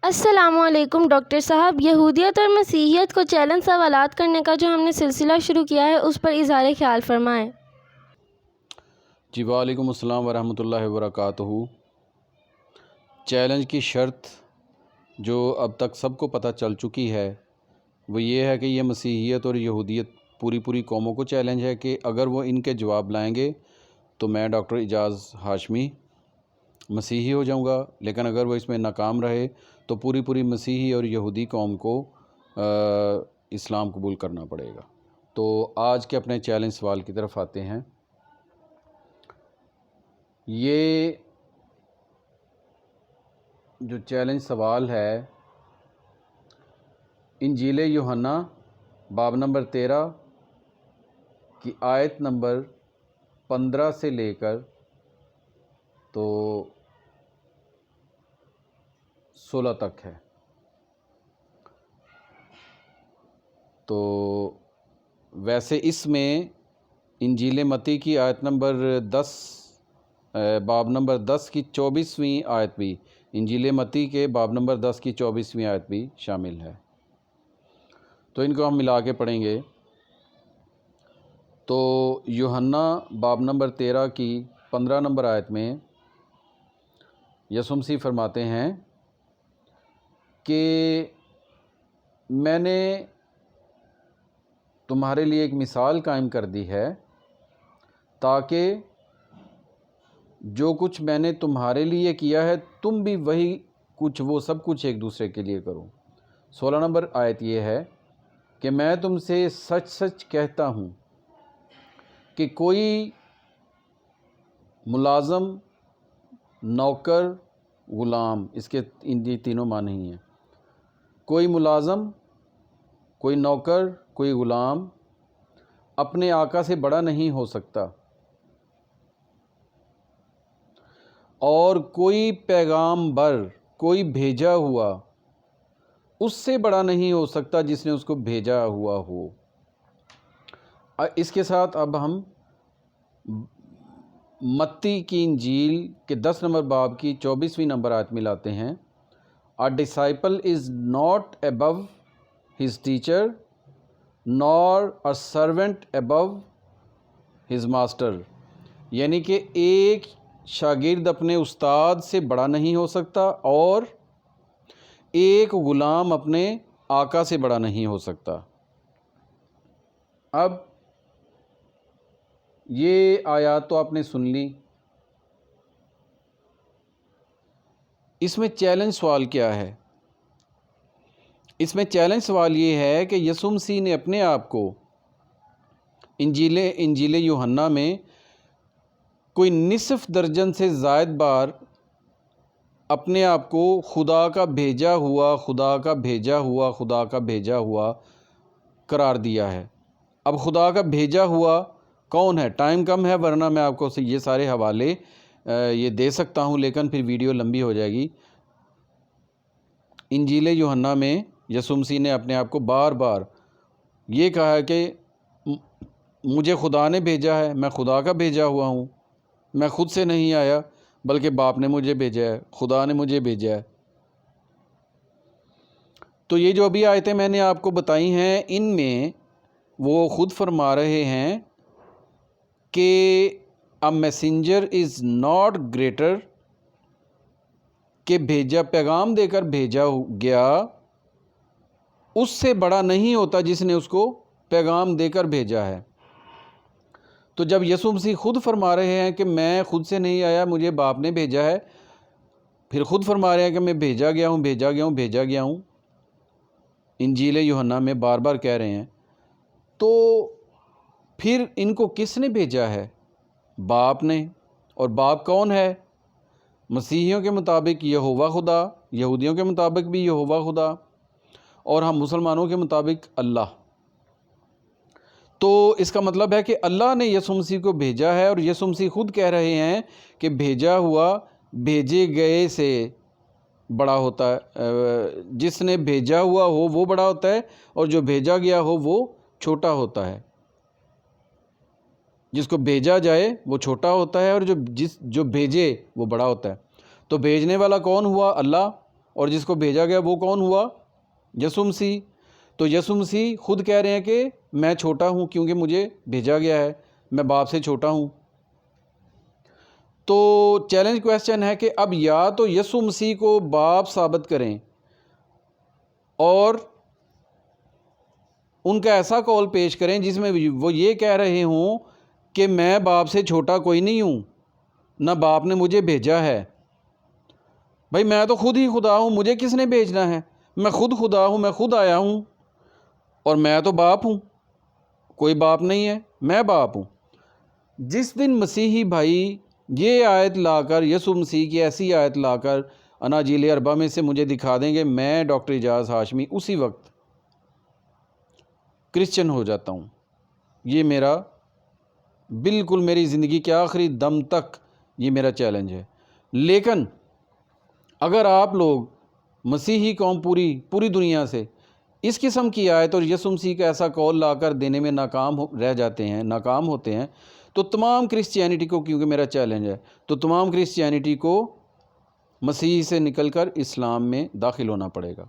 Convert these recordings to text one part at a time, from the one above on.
السلام علیکم ڈاکٹر صاحب، یہودیت اور مسیحیت کو چیلنج سوالات کرنے کا جو ہم نے سلسلہ شروع کیا ہے اس پر اظہار خیال فرمائیں۔ جی وعلیکم السلام ورحمۃ اللہ وبرکاتہ۔ چیلنج کی شرط جو اب تک سب کو پتہ چل چکی ہے وہ یہ ہے کہ یہ مسیحیت اور یہودیت پوری قوموں کو چیلنج ہے کہ اگر وہ ان کے جواب لائیں گے تو میں ڈاکٹر اعجاز ہاشمی مسیحی ہو جاؤں گا، لیکن اگر وہ اس میں ناکام رہے تو پوری مسیحی اور یہودی قوم کو اسلام قبول کرنا پڑے گا۔ تو آج کے اپنے چیلنج سوال کی طرف آتے ہیں۔ یہ جو چیلنج سوال ہے انجیل یوحنا باب نمبر 13 کی آیت نمبر 15 سے لے کر تو 16 تک ہے۔ تو ویسے اس میں انجیل متی کی آیت نمبر 10 باب نمبر 10 کی 24ویں آیت بھی، انجیل متی کے باب نمبر 10 کی 24ویں آیت بھی شامل ہے۔ تو ان کو ہم ملا کے پڑھیں گے۔ تو یوحنا باب نمبر 13 کی 15 نمبر آیت میں یسوع مسیح فرماتے ہیں کہ میں نے تمہارے لیے ایک مثال قائم کر دی ہے تاکہ جو کچھ میں نے تمہارے لیے کیا ہے تم بھی وہی کچھ وہ سب کچھ ایک دوسرے کے لیے کرو۔ 16 نمبر آیت یہ ہے کہ میں تم سے سچ سچ کہتا ہوں کہ کوئی ملازم، نوکر، غلام، اس کے تینوں معنی ہیں۔ کوئی ملازم، کوئی نوکر، کوئی غلام اپنے آقا سے بڑا نہیں ہو سکتا، اور کوئی پیغام بر، کوئی بھیجا ہوا اس سے بڑا نہیں ہو سکتا جس نے اس کو بھیجا ہوا ہو۔ اس کے ساتھ اب ہم متی کی انجیل کے 10 نمبر باب کی 24ویں نمبر آیت ملاتے ہیں۔ A disciple is not above his teacher, nor a servant above his master۔ یعنی کہ ایک شاگرد اپنے استاد سے بڑا نہیں ہو سکتا اور ایک غلام اپنے آقا سے بڑا نہیں ہو سکتا۔ اب یہ آیات تو آپ نے سن لی، اس میں چیلنج سوال کیا ہے؟ اس میں چیلنج سوال یہ ہے کہ یسوع مسیح نے اپنے آپ کو انجیل یوحنا میں کوئی نصف درجن سے زائد بار اپنے آپ کو خدا کا بھیجا ہوا قرار دیا ہے۔ اب خدا کا بھیجا ہوا کون ہے؟ ٹائم کم ہے ورنہ میں آپ کو یہ سارے حوالے یہ دے سکتا ہوں، لیکن پھر ویڈیو لمبی ہو جائے گی۔ انجیل یوحنا میں یسوع مسیح نے اپنے آپ کو بار بار یہ کہا ہے کہ مجھے خدا نے بھیجا ہے، میں خدا کا بھیجا ہوا ہوں، میں خود سے نہیں آیا بلکہ باپ نے مجھے بھیجا ہے، خدا نے مجھے بھیجا ہے۔ تو یہ جو ابھی آیتیں میں نے آپ کو بتائی ہیں ان میں وہ خود فرما رہے ہیں کہ a messenger is not greater، کہ پیغام دے کر بھیجا گیا اس سے بڑا نہیں ہوتا جس نے اس کو پیغام دے کر بھیجا ہے۔ تو جب یسوع مسیح خود فرما رہے ہیں کہ میں خود سے نہیں آیا، مجھے باپ نے بھیجا ہے، پھر خود فرما رہے ہیں کہ میں بھیجا گیا ہوں، انجیل یوحنا میں بار بار کہہ رہے ہیں، تو پھر ان کو کس نے بھیجا ہے؟ باپ نے۔ اور باپ کون ہے؟ مسیحیوں کے مطابق یہوہ خدا، یہودیوں کے مطابق بھی یہوہ خدا، اور ہم مسلمانوں کے مطابق اللہ۔ تو اس کا مطلب ہے کہ اللہ نے یسوع مسیح کو بھیجا ہے، اور یسوع مسیح خود کہہ رہے ہیں کہ بھیجا ہوا بھیجے گئے سے بڑا ہوتا ہے، جس نے بھیجا ہوا ہو وہ بڑا ہوتا ہے، اور جو بھیجا گیا ہو وہ چھوٹا ہوتا ہے۔ جس کو بھیجا جائے وہ چھوٹا ہوتا ہے، اور جو بھیجے وہ بڑا ہوتا ہے۔ تو بھیجنے والا کون ہوا؟ اللہ، اور جس کو بھیجا گیا وہ کون ہوا؟ یسوع مسیح۔ تو یسوع مسیح خود کہہ رہے ہیں کہ میں چھوٹا ہوں کیونکہ مجھے بھیجا گیا ہے، میں باپ سے چھوٹا ہوں۔ تو چیلنج کویسچن ہے کہ اب یا تو یسوع مسیح کو باپ ثابت کریں اور ان کا ایسا قول پیش کریں جس میں وہ یہ کہہ رہے ہوں کہ میں باپ سے چھوٹا کوئی نہیں ہوں، نہ باپ نے مجھے بھیجا ہے۔ بھائی میں تو خود ہی خدا ہوں، مجھے کس نے بھیجنا ہے؟ میں خود خدا ہوں، میں خود آیا ہوں اور میں تو باپ ہوں، کوئی باپ نہیں ہے، میں باپ ہوں۔ جس دن مسیحی بھائی یہ آیت لا کر، یسوع مسیح کی ایسی آیت لا کر اناجیل اربعہ میں سے مجھے دکھا دیں گے، میں ڈاکٹر اعجاز ہاشمی اسی وقت کرسچن ہو جاتا ہوں۔ یہ میرا بالکل میری زندگی کے آخری دم تک یہ میرا چیلنج ہے۔ لیکن اگر آپ لوگ مسیحی قوم پوری دنیا سے اس قسم کی آیت اور یسوع مسیح کا ایسا قول لا کر دینے میں ناکام ہوتے ہیں تو تمام کرسچینٹی کو، کیونکہ میرا چیلنج ہے، تو تمام کرسچینٹی کو مسیح سے نکل کر اسلام میں داخل ہونا پڑے گا۔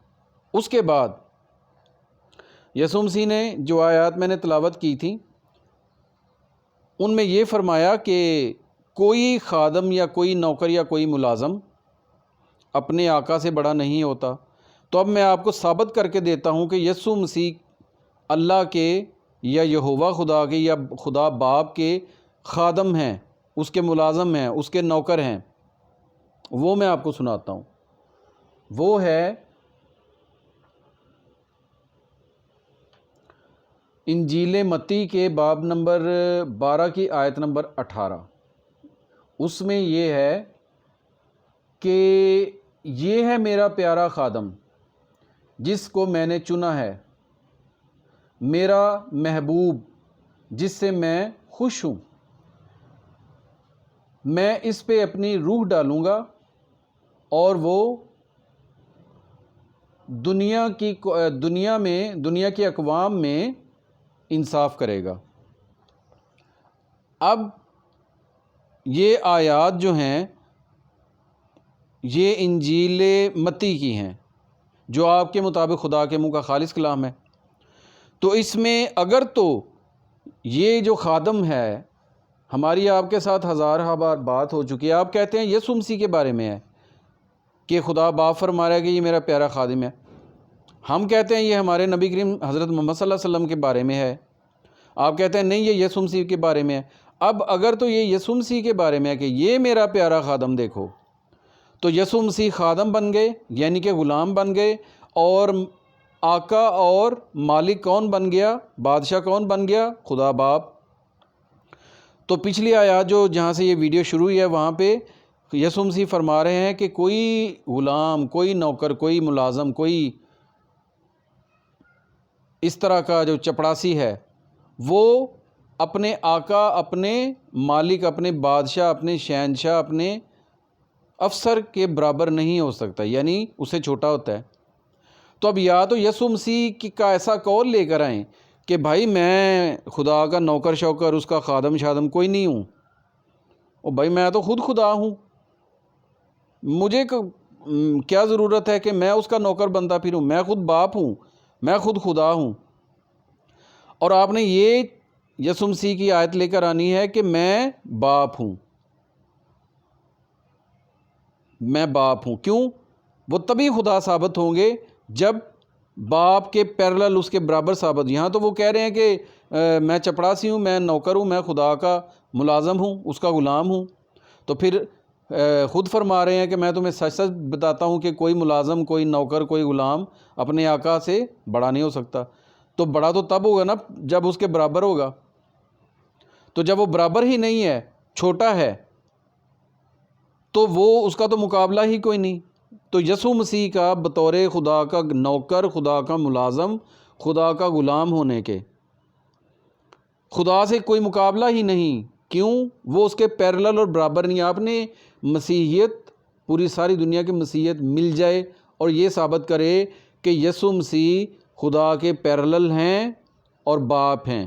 اس کے بعد یسوع مسیح نے جو آیات میں نے تلاوت کی تھیں ان میں یہ فرمایا کہ کوئی خادم یا کوئی نوکر یا کوئی ملازم اپنے آقا سے بڑا نہیں ہوتا۔ تو اب میں آپ کو ثابت کر کے دیتا ہوں کہ یسوع مسیح اللہ کے یا یہوہ خدا کے یا خدا باپ کے خادم ہیں، اس کے ملازم ہیں، اس کے نوکر ہیں۔ وہ میں آپ کو سناتا ہوں، وہ ہے انجیل متی کے باب نمبر 12 کی آیت نمبر 18۔ اس میں یہ ہے کہ یہ ہے میرا پیارا خادم جس کو میں نے چنا ہے، میرا محبوب جس سے میں خوش ہوں، میں اس پہ اپنی روح ڈالوں گا اور وہ دنیا کی اقوام میں انصاف کرے گا۔ اب یہ آیات جو ہیں یہ انجیل متی کی ہیں جو آپ کے مطابق خدا کے منہ کا خالص کلام ہے۔ تو اس میں اگر تو یہ جو خادم ہے، ہماری آپ کے ساتھ ہزارہ بار بات ہو چکی ہے، آپ کہتے ہیں یسوع مسیح کے بارے میں ہے کہ خدا باپ فرما رہا ہے کہ یہ میرا پیارا خادم ہے، ہم کہتے ہیں یہ ہمارے نبی کریم حضرت محمد صلی اللہ علیہ وسلم کے بارے میں ہے، آپ کہتے ہیں نہیں یہ یسوع مسیح کے بارے میں ہے۔ اب اگر تو یہ یسوع مسیح کے بارے میں ہے کہ یہ میرا پیارا خادم دیکھو، تو یسوع مسیح خادم بن گئے، یعنی کہ غلام بن گئے، اور آقا اور مالک کون بن گیا؟ بادشاہ کون بن گیا؟ خدا باپ۔ تو پچھلی آیات جہاں سے یہ ویڈیو شروع ہوئی ہے وہاں پہ یسوع مسیح فرما رہے ہیں کہ کوئی غلام، کوئی نوکر، کوئی ملازم، کوئی اس طرح کا جو چپڑاسی ہے وہ اپنے آقا، اپنے مالک، اپنے بادشاہ، اپنے شہنشاہ، اپنے افسر کے برابر نہیں ہو سکتا، یعنی اسے چھوٹا ہوتا ہے۔ تو اب یا تو یسوع مسیح کا ایسا قول لے کر آئیں کہ بھائی میں خدا کا نوکر شوکر، اس کا خادم شادم کوئی نہیں ہوں، اور بھائی میں تو خود خدا ہوں، مجھے کیا ضرورت ہے کہ میں اس کا نوکر بنتا پھروں، میں خود باپ ہوں، میں خود خدا ہوں۔ اور آپ نے یہ یسوع مسیح کی آیت لے کر آنی ہے کہ میں باپ ہوں، میں باپ ہوں۔ کیوں؟ وہ تبھی خدا ثابت ہوں گے جب باپ کے پیرلل، اس کے برابر ثابت۔ یہاں تو وہ کہہ رہے ہیں کہ میں چپڑاسی ہوں، میں نوکر ہوں، میں خدا کا ملازم ہوں، اس کا غلام ہوں۔ تو پھر خود فرما رہے ہیں کہ میں تمہیں سچ سچ بتاتا ہوں کہ کوئی ملازم، کوئی نوکر، کوئی غلام اپنے آقا سے بڑا نہیں ہو سکتا۔ تو بڑا تو تب ہوگا نا جب اس کے برابر ہوگا۔ تو جب وہ برابر ہی نہیں ہے، چھوٹا ہے، تو وہ اس کا تو مقابلہ ہی کوئی نہیں۔ تو یسوع مسیح کا بطور خدا کا نوکر، خدا کا ملازم، خدا کا غلام ہونے کے خدا سے کوئی مقابلہ ہی نہیں۔ کیوں؟ وہ اس کے پیرلل اور برابر نہیں۔ آپ نے مسیحیت، پوری ساری دنیا کی مسیحیت مل جائے اور یہ ثابت کرے کہ یسوع مسیح خدا کے پیرلل ہیں اور باپ ہیں،